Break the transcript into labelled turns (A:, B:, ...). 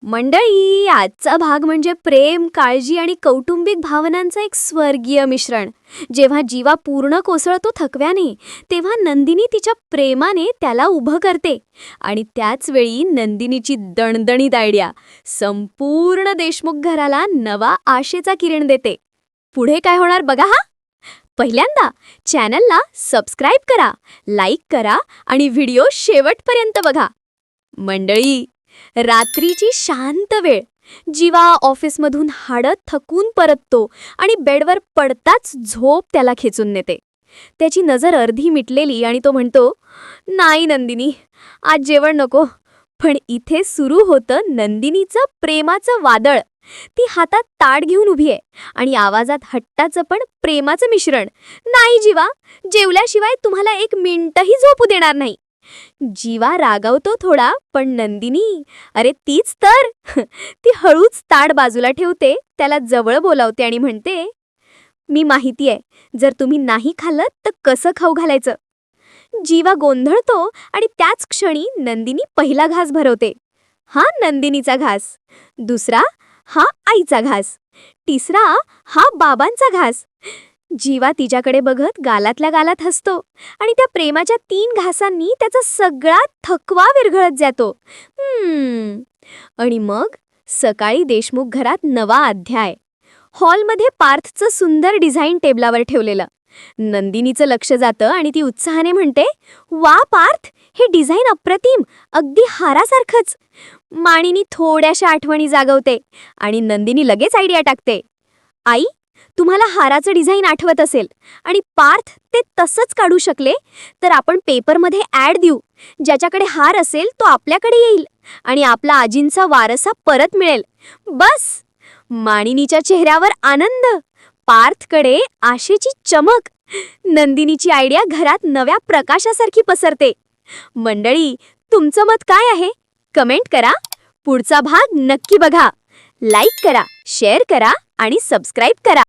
A: मंडळी, आजचा भाग म्हणजे प्रेम, काळजी आणि कौटुंबिक भावनांचं एक स्वर्गीय मिश्रण. जेव्हा जीवा पूर्ण कोसळतो थकव्याने, तेव्हा नंदिनी तिच्या प्रेमाने त्याला उभं करते. आणि त्याच वेळी नंदिनीची दणदणीत आयडिया संपूर्ण देशमुख घराला नवा आशेचा किरण देते. पुढे काय होणार बघा हा. पहिल्यांदा चॅनलला सबस्क्राईब करा, लाईक करा आणि व्हिडिओ शेवटपर्यंत बघा. मंडळी, रात्रीची शांत वेळ. जीवा ऑफिसमधून हाडं थकून परततो आणि बेडवर पडताच झोप त्याला खेचून नेते. त्याची नजर अर्धी मिटलेली आणि तो म्हणतो, "नाही नंदिनी, आज जेवण नको." पण इथे सुरू होतं नंदिनीचं प्रेमाचं वादळ. ती हातात ताट घेऊन उभी आहे आणि आवाजात हट्टाचं पण प्रेमाचं मिश्रण. "नाही जीवा, जेवल्याशिवाय तुम्हाला एक मिनिटही झोपू देणार नाही." जीवा रागावतो थोडा, पण नंदिनी, अरे तीच तर. ती हळूच ताट बाजूला ठेवते, त्याला जवळ बोलावते आणि म्हणते, "मी माहिती आहे, जर तुम्ही नाही खाल्लं तर कसं खाऊ घालायचं." जीवा गोंधळतो आणि त्याच क्षणी नंदिनी पहिला घास भरवते. हा नंदिनीचा घास. दुसरा हा आईचा घास. तिसरा हा बाबांचा घास. जीवा तिच्याकडे बघत गालातल्या गालात हसतो आणि त्या प्रेमाच्या 3 घासांनी त्याचा सगळा थकवा विरघळत जातो. आणि मग सकाळी देशमुख घरात नवा अध्याय. हॉलमध्ये पार्थचं सुंदर डिझाईन टेबलावर ठेवलेलं. नंदिनीचं लक्ष जातं आणि ती उत्साहाने म्हणते, "वा पार्थ, हे डिझाईन अप्रतिम, अगदी हारासारखंच." माणिनी थोड्याशा आठवणी जागवते आणि नंदिनी लगेच आयडिया टाकते, "आई, तुम्हाला हाराचं डिझाईन आठवत असेल आणि पार्थ ते तसंच काढू शकले, तर आपण पेपरमध्ये ॲड देऊ. ज्याच्याकडे हार असेल तो आपल्याकडे येईल आणि आपला आजींचा वारसा परत मिळेल." बस. माणिनीच्या चेहऱ्यावर आनंद, पार्थकडे आशेची चमक. नंदिनीची आयडिया घरात नव्या प्रकाशासारखी पसरते. मंडळी, तुमचं मत काय आहे? कमेंट करा. पुढचा भाग नक्की बघा. लाईक करा, शेअर करा आणि सबस्क्राईब करा.